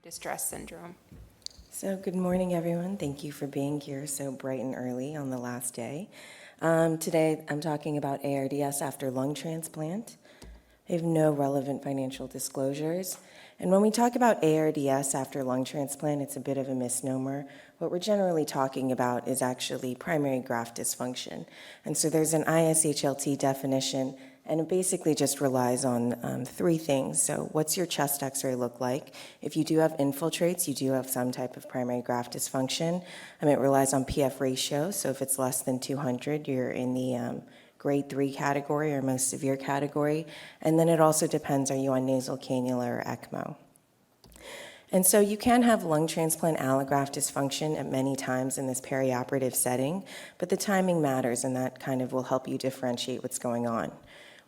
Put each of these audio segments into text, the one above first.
distress syndrome. So good morning, everyone. Thank you for being here so bright and early on the last day. Today, I'm talking about ARDS after lung transplant. I have no relevant financial disclosures. And when we talk about ARDS after lung transplant, it's a bit of a misnomer. What we're generally talking about is actually primary graft dysfunction. And so there's an ISHLT definition, and it basically just relies on three things. So what's your chest x-ray look like? If you do have infiltrates, you do have some type of primary graft dysfunction. It relies on PF ratio, so if it's less than 200, you're in the grade 3 category or most severe category. And then it also depends, are you on nasal cannula or ECMO? And so you can have lung transplant allograft dysfunction at many times in this perioperative setting, but the timing matters, and that kind of will help you differentiate what's going on.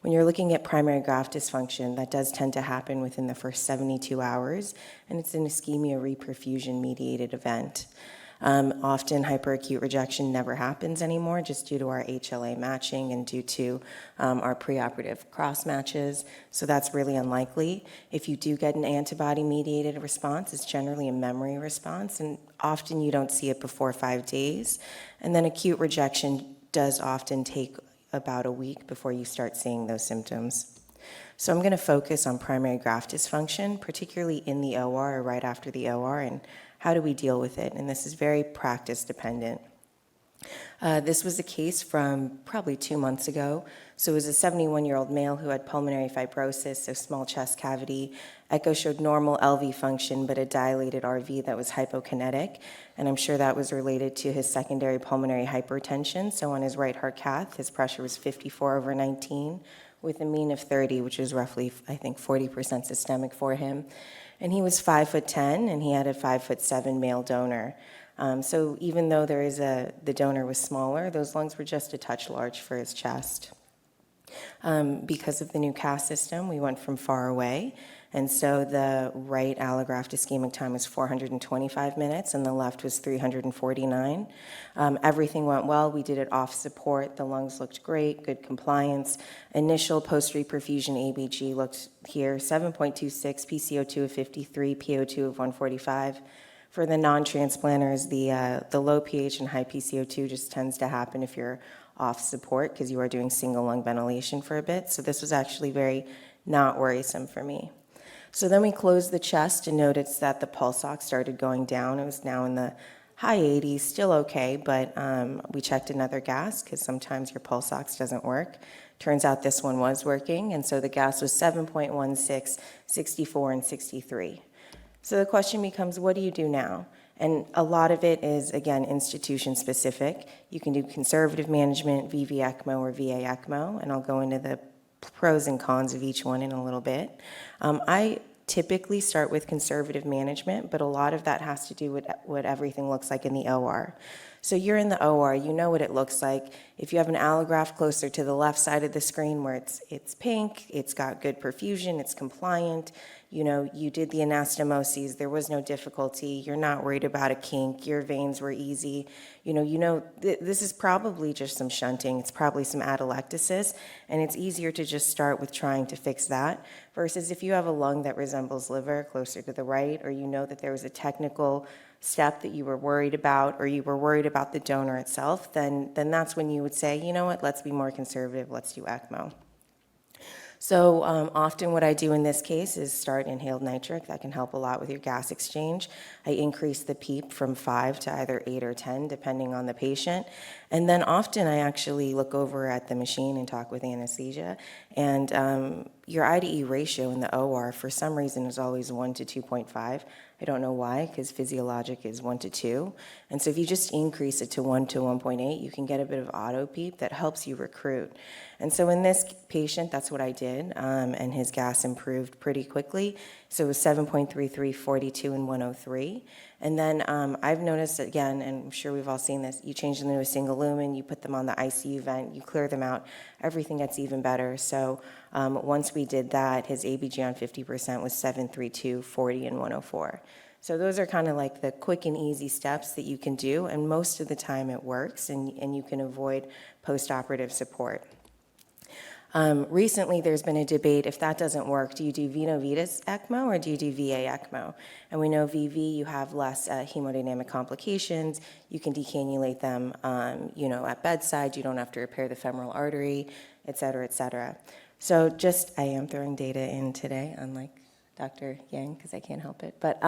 When you're looking at primary graft dysfunction, that does tend to happen within the first 72 hours, and it's an ischemia reperfusion mediated event. Often hyperacute rejection never happens anymore just due to our HLA matching and due to our preoperative cross matches, so that's really unlikely. If you do get an antibody-mediated response, it's generally a memory response, and often you don't see it before 5 days. And then acute rejection does often take about a week before you start seeing those symptoms. So I'm going to focus on primary graft dysfunction, particularly in the OR or right after the OR, and how do we deal with it? And this is very practice dependent. This was a case from probably 2 months ago. So it was a 71-year-old male who had pulmonary fibrosis, so small chest cavity. Echo showed normal LV function, but a dilated RV that was hypokinetic. And I'm sure that was related to his secondary pulmonary hypertension. So on his right heart cath, his pressure was 54/19 with a mean of 30, which is roughly, I think, 40% systemic for him. And he was 5'10", and he had a 5'7" male donor. So even though the donor was smaller, those lungs were just a touch large for his chest. Because of the new CAS system, we went from far away, and so the right allograft ischemic time was 425 minutes, and the left was 349. Everything went well. We did it off support. The lungs looked great, good compliance. Initial post-reperfusion ABG looked here, 7.26, PCO2 of 53, PO2 of 145. For the non-transplanters, the low pH and high PCO2 just tends to happen if you're off support because you are doing single lung ventilation for a bit. So this was actually very not worrisome for me. So then we closed the chest and noticed that the pulse ox started going down. It was now in the high 80s, still okay, but we checked another gas because sometimes your pulse ox doesn't work. Turns out this one was working, and so the gas was 7.16, 64, and 63. So the question becomes, what do you do now? And a lot of it is, again, institution specific. You can do conservative management, VV ECMO or VA ECMO, and I'll go into the pros and cons of each one in a little bit. I typically start with conservative management, but a lot of that has to do with what everything looks like in the OR. So you're in the OR, you know what it looks like. If you have an allograft closer to the left side of the screen where it's pink, it's got good perfusion, it's compliant, you did the anastomoses, there was no difficulty, you're not worried about a kink, your veins were easy, this is probably just some shunting, it's probably some atelectasis, and it's easier to just start with trying to fix that, versus if you have a lung that resembles liver closer to the right, or you know that there was a technical step that you were worried about, or you were worried about the donor itself, then that's when you would say, you know what, let's be more conservative, let's do ECMO. So often what I do in this case is start inhaled nitric. That can help a lot with your gas exchange. I increase the PEEP from 5 to either 8 or 10, depending on the patient. And then often I actually look over at the machine and talk with anesthesia. And your IDE ratio in the OR, for some reason, is always 1 to 2.5. I don't know why, because physiologic is 1 to 2. And so if you just increase it to 1 to 1.8, you can get a bit of auto PEEP that helps you recruit. And so in this patient, that's what I did, and his gas improved pretty quickly. So it was 7.33, 42, and 103. And then I've noticed, again, and I'm sure we've all seen this, you change them to a single lumen, you put them on the ICU vent, you clear them out, everything gets even better. So once we did that, his ABG on 50% was 732, 40, and 104. So those are kind of like the quick and easy steps that you can do, and most of the time it works, and you can avoid post-operative support. Recently, there's been a debate, if that doesn't work, do you do veno-venous ECMO or do you do VA ECMO? And we know VV, you have less hemodynamic complications. You can decannulate them, at bedside. You don't have to repair the femoral artery, et cetera, et cetera. So I am throwing data in today, unlike Dr. Yang, because I can't help it. But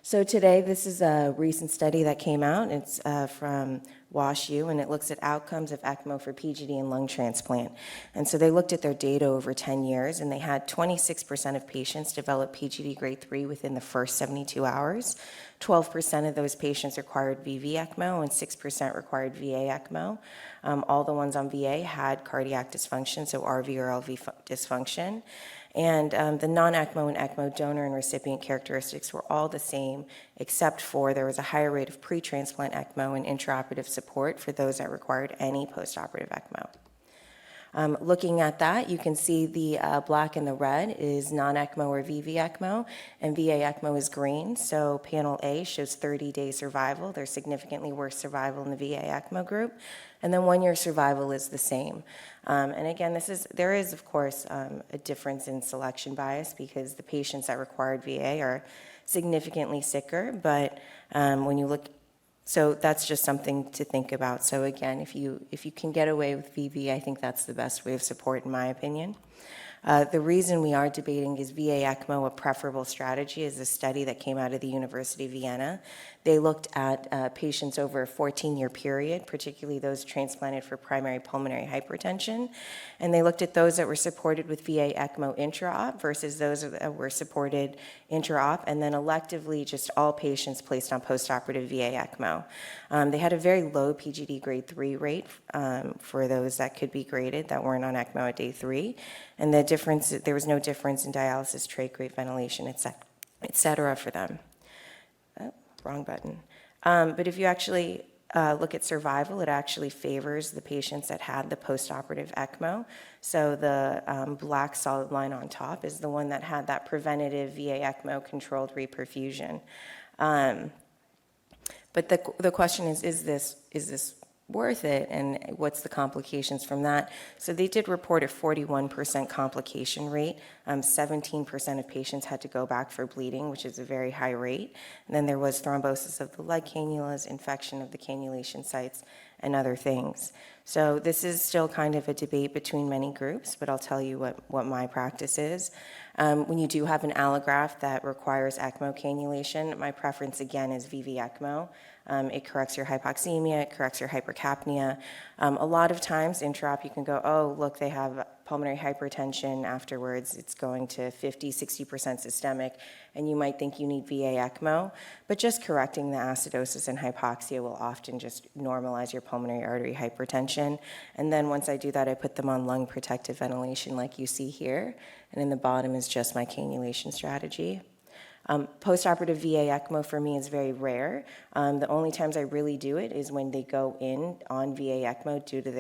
so today, this is a recent study that came out. It's from WashU, and it looks at outcomes of ECMO for PGD and lung transplant. And so they looked at their data over 10 years, and they had 26% of patients develop PGD grade 3 within the first 72 hours. 12% of those patients required VV ECMO, and 6% required VA ECMO. All the ones on VA had cardiac dysfunction, so RV or LV dysfunction. And the non-ECMO and ECMO donor and recipient characteristics were all the same, except for there was a higher rate of pre-transplant ECMO and intraoperative support for those that required any postoperative ECMO. Looking at that, you can see the black and the red is non-ECMO or VV ECMO, and VA ECMO is green. So panel A shows 30-day survival. There's significantly worse survival in the VA ECMO group, and then 1-year survival is the same. And again, there is, of course, a difference in selection bias because the patients that required VA are significantly sicker, but when you look, so that's just something to think about. So again, if you can get away with VV, I think that's the best way of support, in my opinion. The reason we are debating is VA ECMO a preferable strategy is a study that came out of the University of Vienna. They looked at patients over a 14-year period, particularly those transplanted for primary pulmonary hypertension, and they looked at those that were supported with VA ECMO intra-op versus those that were supported intra-op, and then electively just all patients placed on postoperative VA ECMO. They had a very low PGD grade 3 rate for those that could be graded that weren't on ECMO at day 3, and there was no difference in dialysis, trach rate, ventilation, et cetera for them. Oh, wrong button. But if you actually look at survival, it actually favors the patients that had the postoperative ECMO. So the black solid line on top is the one that had that preventative VA ECMO controlled reperfusion. But the question is this worth it, and what's the complications from that? So they did report a 41% complication rate. 17% of patients had to go back for bleeding, which is a very high rate. And then there was thrombosis of the leg cannulas, infection of the cannulation sites, and other things. So this is still kind of a debate between many groups, but I'll tell you what my practice is. When you do have an allograft that requires ECMO cannulation, my preference again is VV ECMO. It corrects your hypoxemia, it corrects your hypercapnia. A lot of times, intra-op, you can go, oh, look, they have pulmonary hypertension afterwards. It's going to 50-60% systemic, and you might think you need VA ECMO. But just correcting the acidosis and hypoxia will often just normalize your pulmonary artery hypertension. And then once I do that, I put them on lung protective ventilation like you see here. And in the bottom is just my cannulation strategy. Postoperative VA ECMO for me is very rare. The only times I really do it is when they go in on VA ECMO due to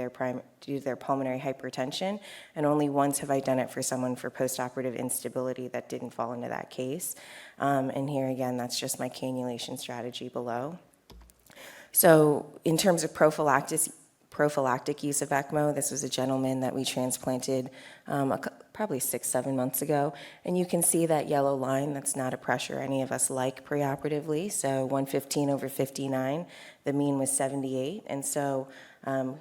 their pulmonary hypertension, and only once have I done it for someone for postoperative instability that didn't fall into that case. And here again, that's just my cannulation strategy below. So in terms of prophylactic use of ECMO, this was a gentleman that we transplanted probably 6-7 months ago, and you can see that yellow line. That's not a pressure any of us like preoperatively, so 115/59, the mean was 78, and so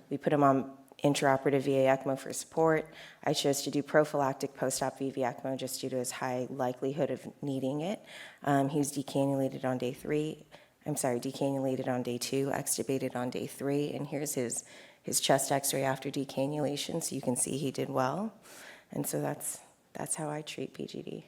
we put him on intraoperative VA ECMO for support. I chose to do prophylactic post-op VV ECMO just due to his high likelihood of needing it. He was decannulated on day 2, extubated on day 3, and here's his chest x-ray after decannulation, so you can see he did well. And so that's how I treat PGD.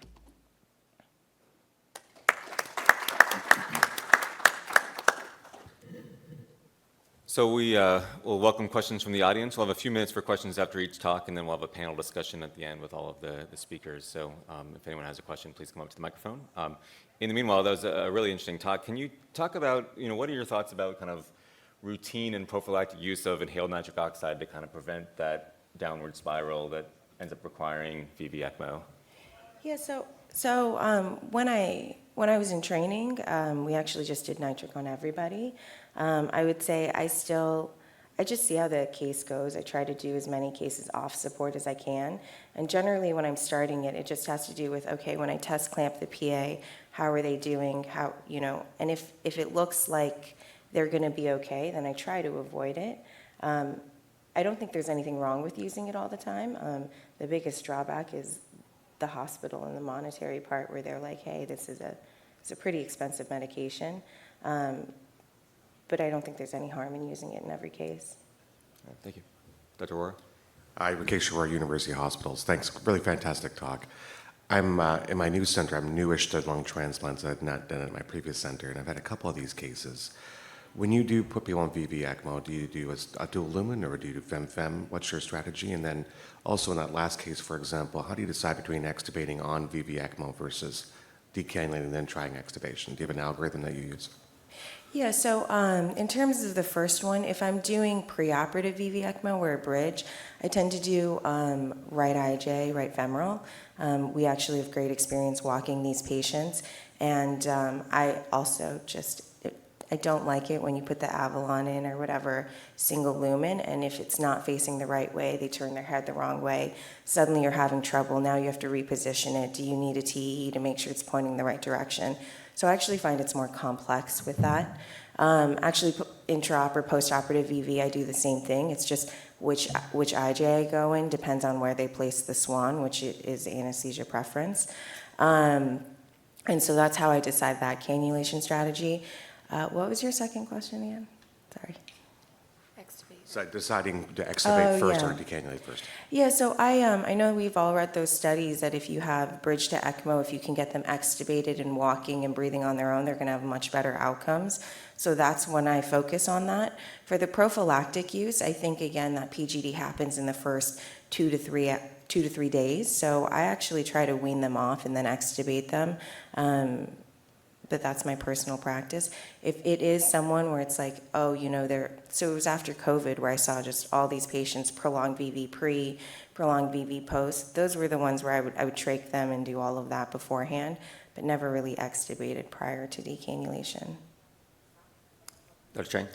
So we will welcome questions from the audience. We'll have a few minutes for questions after each talk, and then we'll have a panel discussion at the end with all of the speakers. So if anyone has a question, please come up to the microphone. In the meanwhile, that was a really interesting talk. Can you talk about, what are your thoughts about kind of routine and prophylactic use of inhaled nitric oxide to kind of prevent that downward spiral that ends up requiring VV ECMO? Yeah, so when I was in training, we actually just did nitric on everybody. I would say I I just see how the case goes. I try to do as many cases off support as I can. And generally when I'm starting it, it just has to do with, okay, when I test clamp the PA, how are they doing? How, and if it looks like they're going to be okay, then I try to avoid it. I don't think there's anything wrong with using it all the time. The biggest drawback is the hospital and the monetary part where they're like, hey, it's a pretty expensive medication. But I don't think there's any harm in using it in every case. All right, thank you. Dr. Rohrer? Hi, Rakesh Rohrer, University Hospitals. Thanks, really fantastic talk. I'm in my new center, I'm newish to lung transplants. I've not done it at my previous center, and I've had a couple of these cases. When you do put people on VV ECMO, do you do a dual lumen or do you do fem-fem? What's your strategy? And then also in that last case, for example, how do you decide between extubating on VV ECMO versus decannulating and then trying extubation? Do you have an algorithm that you use? Yeah, so in terms of the first one, if I'm doing preoperative VV ECMO or a bridge, I tend to do right IJ, right femoral. We actually have great experience walking these patients, and I also I don't like it when you put the Avalon in or whatever single lumen, and if it's not facing the right way, they turn their head the wrong way. Suddenly you're having trouble. Now you have to reposition it. Do you need a TE to make sure it's pointing the right direction? So I actually find it's more complex with that. Actually, intra-op or post-operative VV, I do the same thing. It's just which IJ I go in depends on where they place the swan, which is anesthesia preference. And so that's how I decide that cannulation strategy. What was your second question again? Sorry. So deciding to extubate first yeah. or decannulate first. Yeah, so I know we've all read those studies that if you have bridge to ECMO, if you can get them extubated and walking and breathing on their own, they're going to have much better outcomes. So that's when I focus on that. For the prophylactic use, I think, again, that PGD happens in the first 2 to 3 days. So I actually try to wean them off and then extubate them. But that's my personal practice. If it is someone where it's like, oh, so it was after COVID where I saw just all these patients, prolonged VV pre, prolonged VV post. Those were the ones where I would trach them and do all of that beforehand, but never really extubated prior to decannulation. Dr. Chang?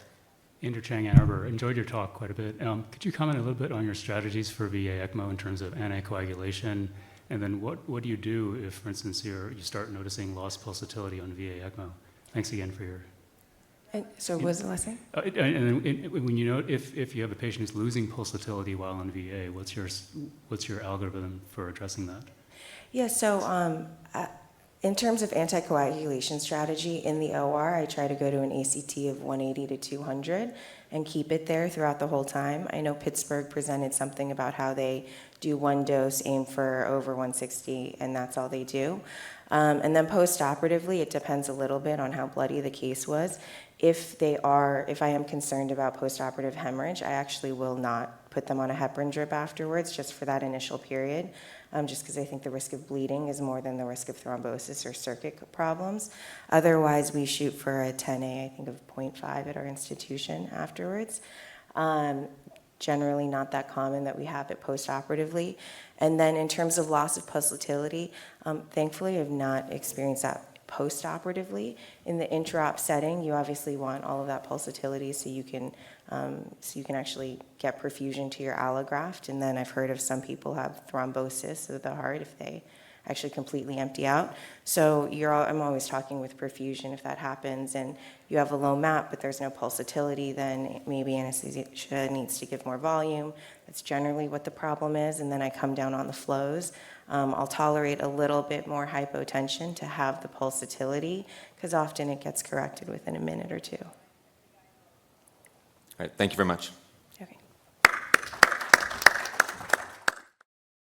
Andrew Chang, Ann Arbor. Enjoyed your talk quite a bit. Could you comment a little bit on your strategies for VA ECMO in terms of anticoagulation? And then what do you do if, for instance, you start noticing lost pulsatility on VA ECMO? Thanks again for your... So what was the last thing? And when you know if you have a patient who's losing pulsatility while on VA, what's your algorithm for addressing that? Yeah, so in terms of anticoagulation strategy in the OR, I try to go to an ACT of 180 to 200 and keep it there throughout the whole time. I know Pittsburgh presented something about how they do one dose, aim for over 160, and that's all they do. And then post-operatively, it depends a little bit on how bloody the case was. If I am concerned about post-operative hemorrhage, I actually will not put them on a heparin drip afterwards, just for that initial period, just because I think the risk of bleeding is more than the risk of thrombosis or circuit problems. Otherwise, we shoot for a 10A, I think, of 0.5 at our institution afterwards. Generally not that common that we have it post-operatively. And then in terms of loss of pulsatility, thankfully I've not experienced that post-operatively. In the intra-op setting, you obviously want all of that pulsatility so you can actually get perfusion to your allograft. And then I've heard of some people have thrombosis of the heart if they actually completely empty out. So I'm always talking with perfusion if that happens, and you have a low MAP, but there's no pulsatility, then maybe anesthesia needs to give more volume. That's generally what the problem is, and then I come down on the flows. I'll tolerate a little bit more hypotension to have the pulsatility, because often it gets corrected within a minute or two. All right, thank you very much.